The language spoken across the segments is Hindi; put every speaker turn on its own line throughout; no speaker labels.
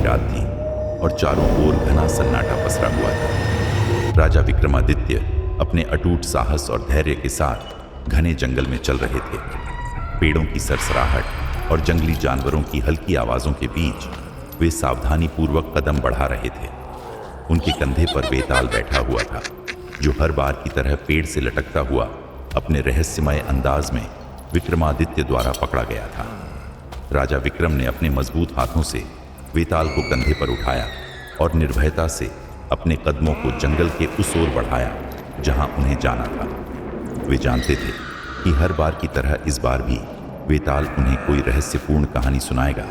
रात थी और चारों ओर घना सन्नाटा पसरा हुआ था। राजा विक्रमादित्य अपने अटूट साहस और धैर्य के साथ घने जंगल में चल रहे थे। पेड़ों की सरसराहट और जंगली जानवरों की हल्की आवाजों के बीच वे सावधानी पूर्वक कदम बढ़ा रहे थे। उनके कंधे पर वेताल बैठा हुआ था, जो हर बार की तरह पेड़ से लटकता हुआ अपने रहस्यमय अंदाज में विक्रमादित्य द्वारा पकड़ा गया था। राजा विक्रम ने अपने मजबूत हाथों से वेताल को कंधे पर उठाया और निर्भयता से अपने कदमों को जंगल के उस ओर बढ़ाया जहां उन्हें जाना था। वे जानते थे कि हर बार की तरह इस बार भी वेताल उन्हें कोई रहस्यपूर्ण कहानी सुनाएगा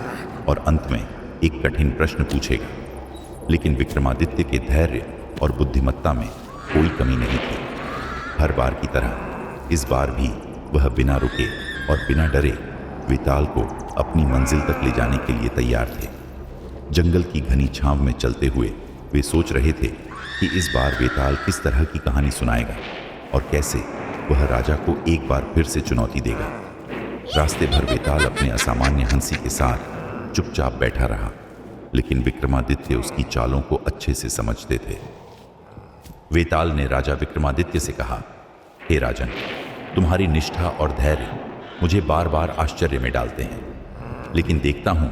और अंत में एक कठिन प्रश्न पूछेगा, लेकिन विक्रमादित्य के धैर्य और बुद्धिमत्ता में कोई कमी नहीं थी। हर बार की तरह इस बार भी वह बिना रुके और बिना डरे वेताल को अपनी मंजिल तक ले जाने के लिए तैयार थे। जंगल की घनी छांव में चलते हुए वे सोच रहे थे कि इस बार वेताल किस तरह की कहानी सुनाएगा और कैसे वह राजा को एक बार फिर से चुनौती देगा। रास्ते भर वेताल अपने असामान्य हंसी के साथ चुपचाप बैठा रहा, लेकिन विक्रमादित्य उसकी चालों को अच्छे से समझते थे। वेताल ने राजा विक्रमादित्य से कहा, हे राजन, तुम्हारी निष्ठा और धैर्य मुझे बार बार आश्चर्य में डालते हैं, लेकिन देखता हूं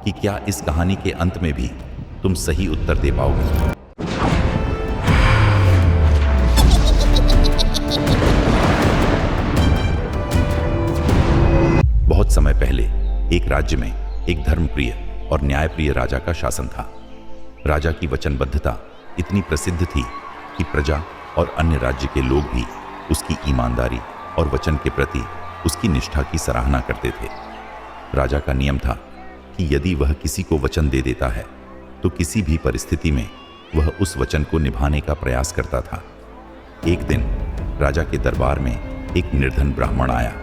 कि क्या इस कहानी के अंत में भी तुम सही उत्तर दे पाओगे। बहुत समय पहले एक राज्य में एक धर्मप्रिय और न्यायप्रिय राजा का शासन था। राजा की वचनबद्धता इतनी प्रसिद्ध थी कि प्रजा और अन्य राज्य के लोग भी उसकी ईमानदारी और वचन के प्रति उसकी निष्ठा की सराहना करते थे। राजा का नियम था कि यदि वह किसी को वचन दे देता है तो किसी भी परिस्थिति में वह उस वचन को निभाने का प्रयास करता था। एक दिन राजा के दरबार में एक निर्धन ब्राह्मण आया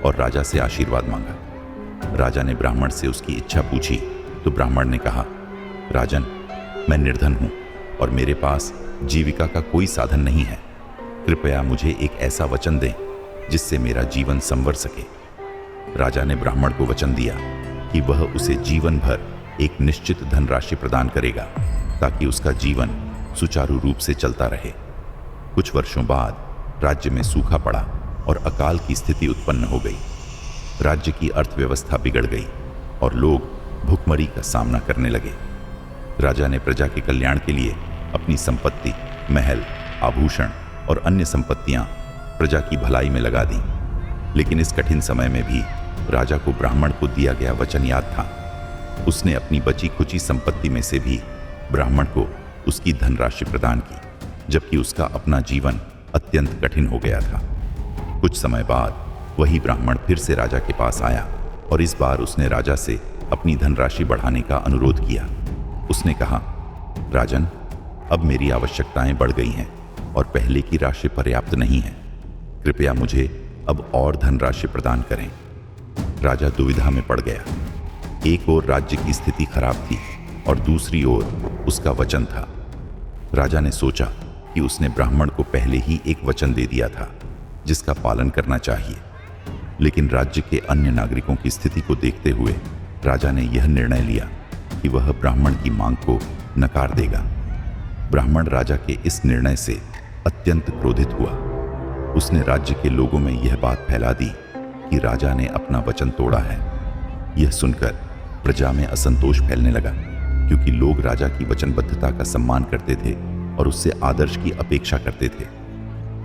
और राजा से आशीर्वाद मांगा। राजा ने ब्राह्मण से उसकी इच्छा पूछी तो ब्राह्मण ने कहा, राजन, मैं निर्धन हूं और मेरे पास जीविका का कोई साधन नहीं है। कृपया मुझे एक ऐसा वचन दें जिससे मेरा जीवन संवर सके। राजा ने ब्राह्मण को वचन दिया कि वह उसे जीवन भर एक निश्चित धनराशि प्रदान करेगा ताकि उसका जीवन सुचारू रूप से चलता रहे। कुछ वर्षों बाद राज्य में सूखा पड़ा और अकाल की स्थिति उत्पन्न हो गई। राज्य की अर्थव्यवस्था बिगड़ गई और लोग भुखमरी का सामना करने लगे। राजा ने प्रजा के कल्याण के लिए अपनी संपत्ति, महल, आभूषण और अन्य संपत्तियां प्रजा की भलाई में लगा दी, लेकिन इस कठिन समय में भी राजा को ब्राह्मण को दिया गया वचन याद था। उसने अपनी बची खुची संपत्ति में से भी ब्राह्मण को उसकी धनराशि प्रदान की, जबकि उसका अपना जीवन अत्यंत कठिन हो गया था। कुछ समय बाद वही ब्राह्मण फिर से राजा के पास आया और इस बार उसने राजा से अपनी धनराशि बढ़ाने का अनुरोध किया। उसने कहा, राजन, अब मेरी आवश्यकताएं बढ़ गई हैं और पहले की राशि पर्याप्त नहीं है। कृपया मुझे अब और धनराशि प्रदान करें। राजा दुविधा में पड़ गया। एक ओर राज्य की स्थिति खराब थी और दूसरी ओर उसका वचन था। राजा ने सोचा कि उसने ब्राह्मण को पहले ही एक वचन दे दिया था जिसका पालन करना चाहिए, लेकिन राज्य के अन्य नागरिकों की स्थिति को देखते हुए राजा ने यह निर्णय लिया कि वह ब्राह्मण की मांग को नकार देगा। ब्राह्मण राजा के इस निर्णय से अत्यंत क्रोधित हुआ। उसने राज्य के लोगों में यह बात फैला दी कि राजा ने अपना वचन तोड़ा है। यह सुनकर प्रजा में असंतोष फैलने लगा, क्योंकि लोग राजा की वचनबद्धता का सम्मान करते थे और उससे आदर्श की अपेक्षा करते थे।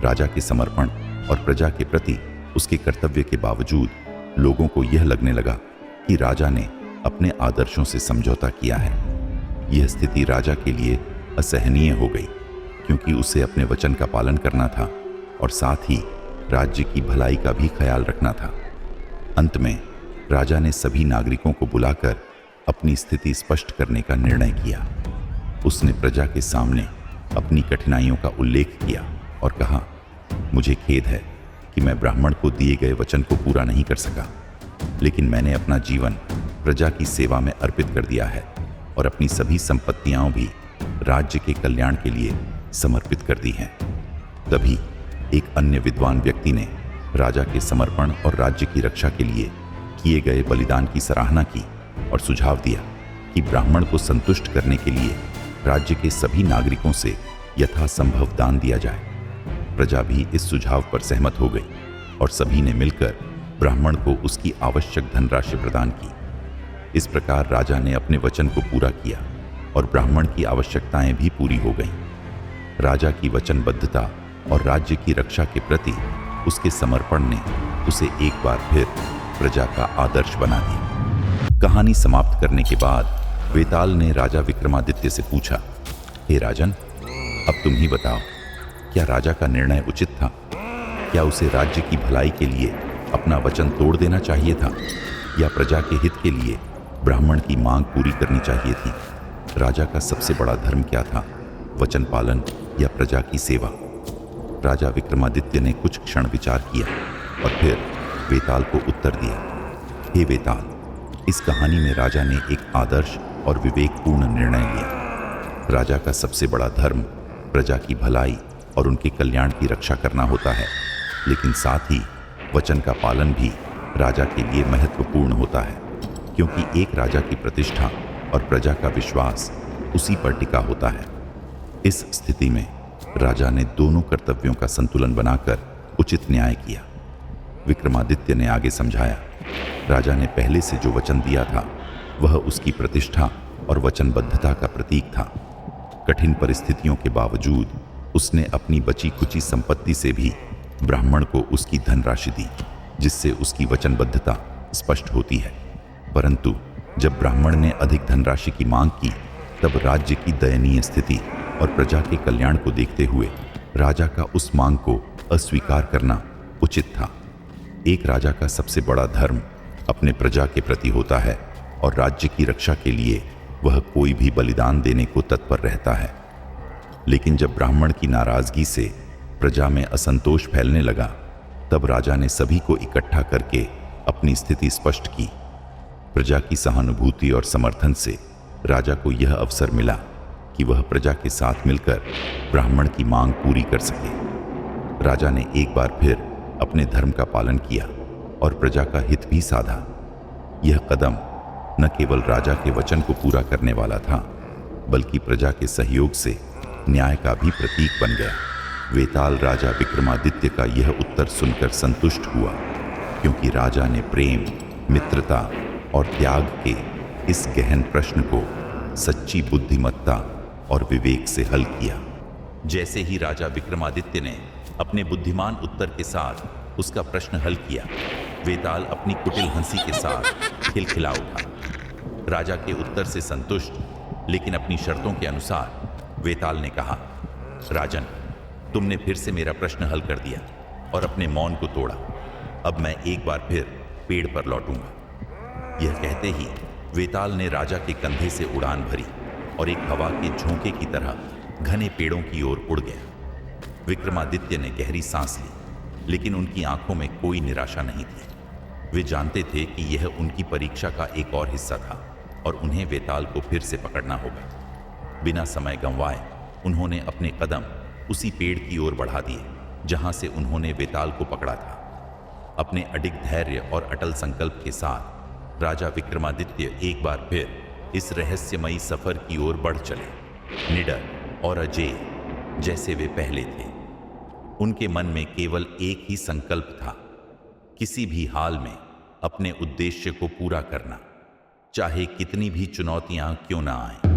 राजा के समर्पण और प्रजा के प्रति उसके कर्तव्य के बावजूद लोगों को यह लगने लगा कि राजा ने अपने आदर्शों से समझौता किया है। यह स्थिति राजा के लिए असहनीय हो गई, क्योंकि उसे अपने वचन का पालन करना था और साथ ही राज्य की भलाई का भी ख्याल रखना था। अंत में राजा ने सभी नागरिकों को बुलाकर अपनी स्थिति स्पष्ट करने का निर्णय किया। उसने प्रजा के सामने अपनी कठिनाइयों का उल्लेख किया और कहा, मुझे खेद है कि मैं ब्राह्मण को दिए गए वचन को पूरा नहीं कर सका, लेकिन मैंने अपना जीवन प्रजा की सेवा में अर्पित कर दिया है और अपनी सभी संपत्तियां भी राज्य के कल्याण के लिए समर्पित कर दी हैं। तभी एक अन्य विद्वान व्यक्ति ने राजा के समर्पण और राज्य की रक्षा के लिए किए गए बलिदान की सराहना की और सुझाव दिया कि ब्राह्मण को संतुष्ट करने के लिए राज्य के सभी नागरिकों से यथासंभव दान दिया जाए। प्रजा भी इस सुझाव पर सहमत हो गई और सभी ने मिलकर ब्राह्मण को उसकी आवश्यक धनराशि प्रदान की। इस प्रकार राजा ने अपने वचन को पूरा किया और ब्राह्मण की आवश्यकताएं भी पूरी हो गईं। राजा की वचनबद्धता और राज्य की रक्षा के प्रति उसके समर्पण ने उसे एक बार फिर प्रजा का आदर्श बना दिया। कहानी समाप्त करने के बाद वेताल ने राजा विक्रमादित्य से पूछा, हे राजन, अब तुम ही बताओ, क्या राजा का निर्णय उचित था? क्या उसे राज्य की भलाई के लिए अपना वचन तोड़ देना चाहिए था या प्रजा के हित के लिए ब्राह्मण की मांग पूरी करनी चाहिए थी? राजा का सबसे बड़ा धर्म क्या था, वचन पालन या प्रजा की सेवा? राजा विक्रमादित्य ने कुछ क्षण विचार किया और फिर वेताल को उत्तर दिया, हे वेताल, इस कहानी में राजा ने एक आदर्श और विवेकपूर्ण निर्णय लिया। राजा का सबसे बड़ा धर्म प्रजा की भलाई और उनके कल्याण की रक्षा करना होता है, लेकिन साथ ही वचन का पालन भी राजा के लिए महत्वपूर्ण होता है, क्योंकि एक राजा की प्रतिष्ठा और प्रजा का विश्वास उसी पर टिका होता है। इस स्थिति में राजा ने दोनों कर्तव्यों का संतुलन बनाकर उचित न्याय किया। विक्रमादित्य ने आगे समझाया, राजा ने पहले से जो वचन दिया था वह उसकी प्रतिष्ठा और वचनबद्धता का प्रतीक था। कठिन परिस्थितियों के बावजूद उसने अपनी बची खुची संपत्ति से भी ब्राह्मण को उसकी धनराशि दी, जिससे उसकी वचनबद्धता स्पष्ट होती है। परंतु जब ब्राह्मण ने अधिक धनराशि की मांग की, तब राज्य की दयनीय स्थिति और प्रजा के कल्याण को देखते हुए राजा का उस मांग को अस्वीकार करना उचित था। एक राजा का सबसे बड़ा धर्म अपने प्रजा के प्रति होता है और राज्य की रक्षा के लिए वह कोई भी बलिदान देने को तत्पर रहता है। लेकिन जब ब्राह्मण की नाराजगी से प्रजा में असंतोष फैलने लगा, तब राजा ने सभी को इकट्ठा करके अपनी स्थिति स्पष्ट की। प्रजा की सहानुभूति और समर्थन से राजा को यह अवसर मिला कि वह प्रजा के साथ मिलकर ब्राह्मण की मांग पूरी कर सके। राजा ने एक बार फिर अपने धर्म का पालन किया और प्रजा का हित भी साधा। यह कदम न केवल राजा के वचन को पूरा करने वाला था, बल्कि प्रजा के सहयोग से न्याय का भी प्रतीक बन गया। वेताल राजा विक्रमादित्य का यह उत्तर सुनकर संतुष्ट हुआ, क्योंकि राजा ने प्रेम, मित्रता और त्याग के इस गहन प्रश्न को सच्ची बुद्धिमत्ता और विवेक से हल किया। जैसे ही राजा विक्रमादित्य ने अपने बुद्धिमान उत्तर के साथ उसका प्रश्न हल किया, वेताल अपनी कुटिल हंसी के साथ खिलखिला उठा। राजा के उत्तर से संतुष्ट, लेकिन अपनी शर्तों के अनुसार, वेताल ने कहा, राजन, तुमने फिर से मेरा प्रश्न हल कर दिया और अपने मौन को तोड़ा। अब मैं एक बार फिर पेड़ पर लौटूंगा। यह कहते ही वेताल ने राजा के कंधे से उड़ान भरी और एक हवा के झोंके की तरह घने पेड़ों की ओर उड़ गया। विक्रमादित्य ने गहरी सांस ली, लेकिन उनकी आंखों में कोई निराशा नहीं थी। वे जानते थे कि यह उनकी परीक्षा का एक और हिस्सा था और उन्हें वेताल को फिर से पकड़ना होगा। बिना समय गंवाए उन्होंने अपने कदम उसी पेड़ की ओर बढ़ा दिए जहां से उन्होंने वेताल को पकड़ा था। अपने अडिग धैर्य और अटल संकल्प के साथ राजा विक्रमादित्य एक बार फिर इस रहस्यमयी सफर की ओर बढ़ चले, निडर और अजेय जैसे वे पहले थे। उनके मन में केवल एक ही संकल्प था, किसी भी हाल में अपने उद्देश्य को पूरा करना, चाहे कितनी भी चुनौतियां क्यों ना आएं।